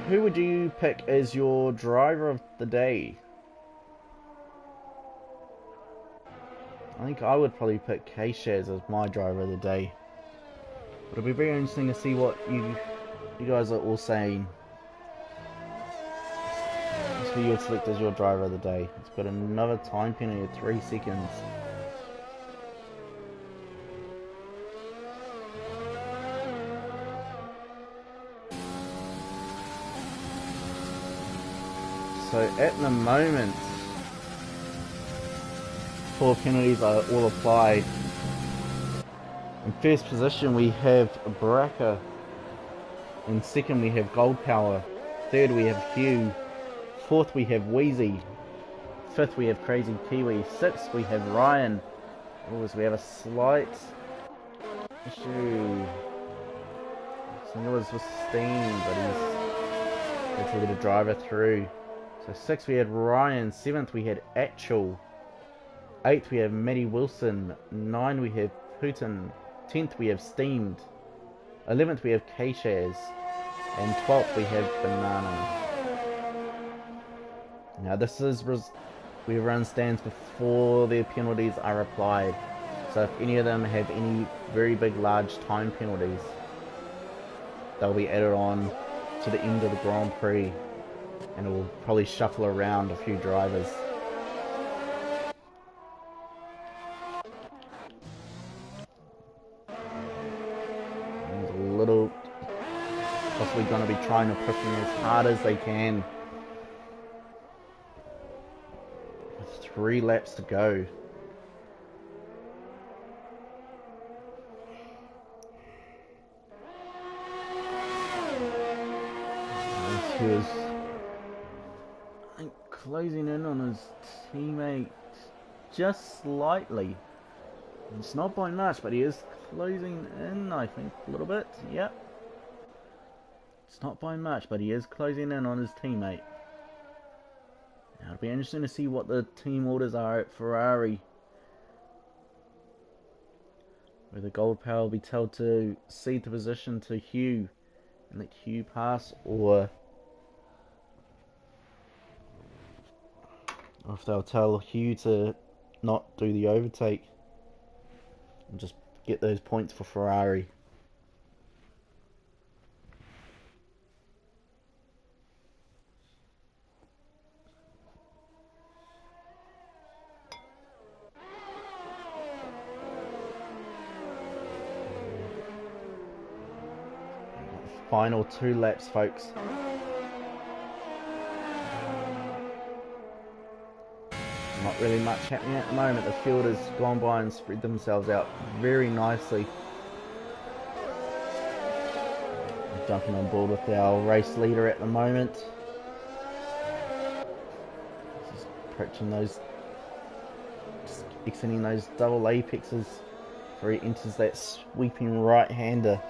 [SPEAKER 1] who would you pick as your driver of the day? I think I would probably pick K-Shaz as my driver of the day. But it'll be very interesting to see what you guys are all saying. That's who you would select as your driver of the day. It's got another time penalty of 3 seconds. So at the moment, 4 penalties are all applied. In first position we have Baraka. In second we have Gold Power. Third we have Hugh. Fourth we have Wheezy. Fifth we have Crazy Kiwi. Sixth we have Ryan. Oh, so we have a slight issue. I think it was with Steam, but he's to let a driver through. So 6th we had Ryan, 7th we had Actual, 8th we have Maddie Wilson, 9th we have Putin, 10th we have Steamed, 11th we have K-Shaz, and 12th we have Banana. Now this is where everyone stands before their penalties are applied. So if any of them have any very big large time penalties, they'll be added on to the end of the Grand Prix. And it will probably shuffle around a few drivers. There's a little, possibly going to be trying to push them as hard as they can. With 3 laps to go. He was closing in on his teammate just slightly. It's not by much, but he is closing in, I think, a little bit. Yep. It's not by much, but he is closing in on his teammate. Now it'll be interesting to see what the team orders are at Ferrari. Whether Gold Power will be told to cede the position to Hugh and let Hugh pass, or if they'll tell Hugh to not do the overtake and just get those points for Ferrari. Final 2 laps, folks. Not really much happening at the moment. The field has gone by and spread themselves out very nicely. I'm jumping on board with our race leader at the moment. Just approaching those, just exiting those double apexes before he enters that sweeping right-hander.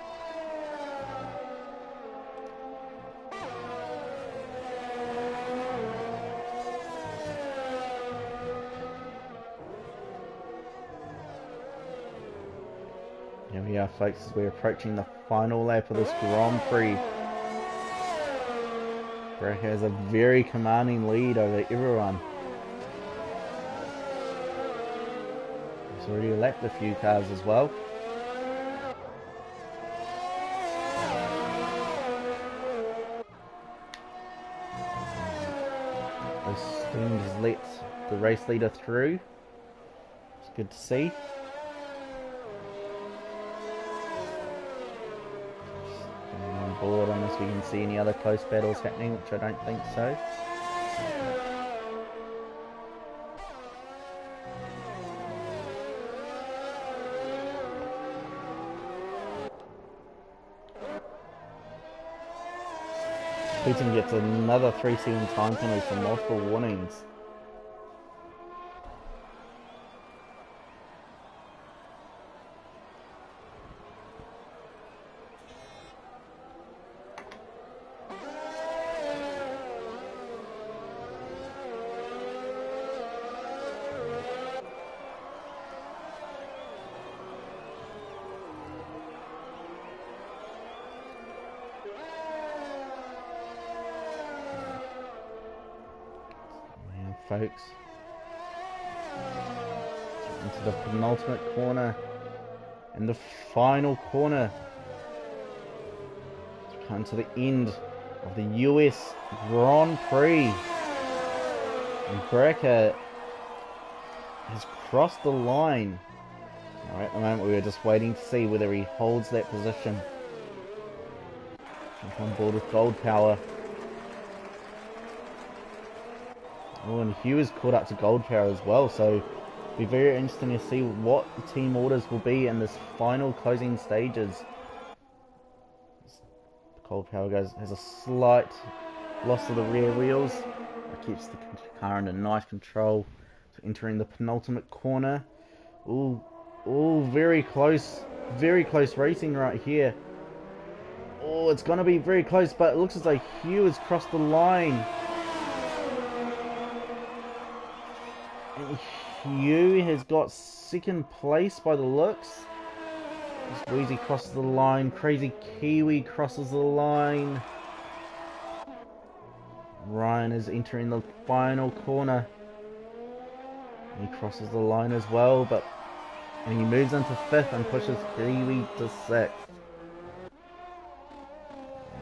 [SPEAKER 1] Here we are, folks, as we're approaching the final lap of this Grand Prix. Greg has a very commanding lead over everyone. He's already lapped a few cars as well. Those things has let the race leader through. It's good to see. Board unless we can see any other close battles happening, which I don't think so. Putin gets another 3-second time penalty for multiple warnings. folks. Into the penultimate corner. And the final corner. To come to the end of the US Grand Prix. And Bracker has crossed the line. Alright, at the moment we were just waiting to see whether he holds that position. Jump on board with Gold Power. Oh, and Hugh is caught up to Gold Power as well, so it'll be very interesting to see what the team orders will be in this final closing stages. Gold Power has a slight loss of the rear wheels. It keeps the car under nice control. So entering the penultimate corner. Oh, very close racing right here. Oh, it's going to be very close, but it looks as though Hugh has crossed the line. And Hugh has got second place by the looks. As Wheezy crosses the line, Crazy Kiwi crosses the line. Ryan is entering the final corner. He crosses the line as well, and he moves into 5th and pushes Kiwi to 6th.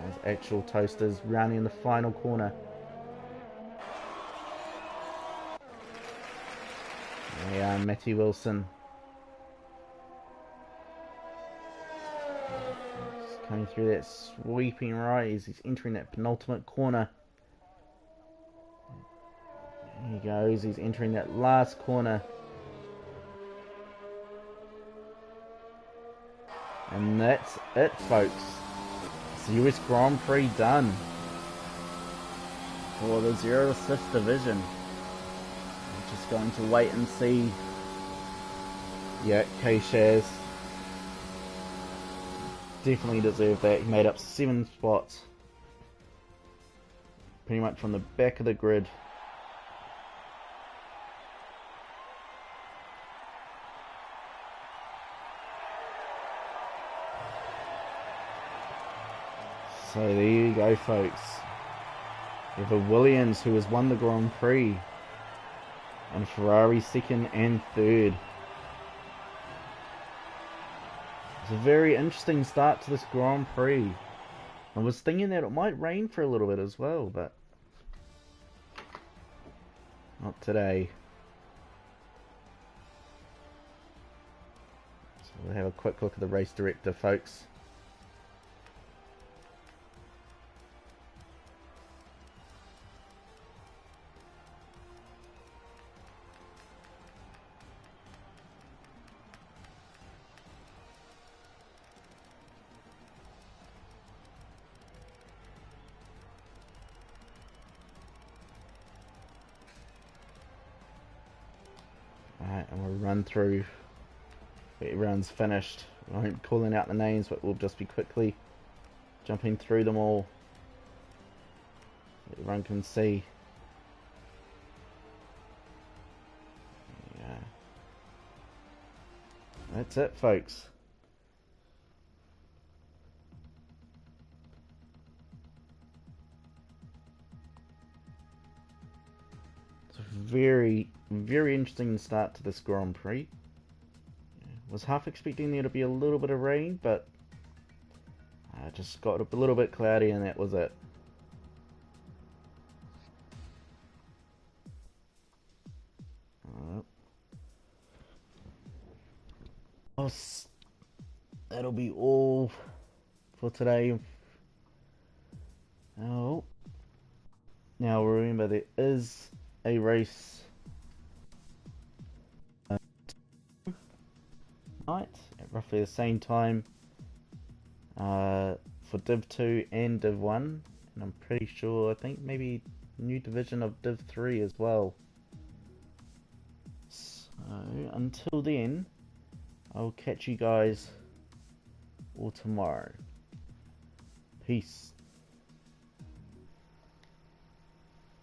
[SPEAKER 1] As Actual Toasters rounding in the final corner. There we are, Matty Wilson. Just coming through that sweeping right as he's entering that penultimate corner. There he goes, he's entering that last corner. And that's it, folks. It's the US Grand Prix done for the Zero Assist division. I'm just going to wait and see. Yeah, K-Shaz definitely deserved that. He made up 7 spots. Pretty much from the back of the grid. So there you go, folks. We have a Williams who has won the Grand Prix, and Ferrari 2nd and 3rd. It's a very interesting start to this Grand Prix. I was thinking that it might rain for a little bit as well, but not today. So we'll have a quick look at the race director, folks. Alright, and we'll run through where everyone's finished. I won't be calling out the names, but we'll just be quickly jumping through them all so everyone can see. Yeah. That's it, folks. It's a very, very interesting start to this Grand Prix. Was half expecting there to be a little bit of rain, but I just got a little bit cloudy and that was it. That'll be all for today. Oh, now remember there is a race night at roughly the same time for Div 2 and Div 1, and I'm pretty sure, I think maybe new division of Div 3 as well. So until then, I'll catch you guys all tomorrow. Peace.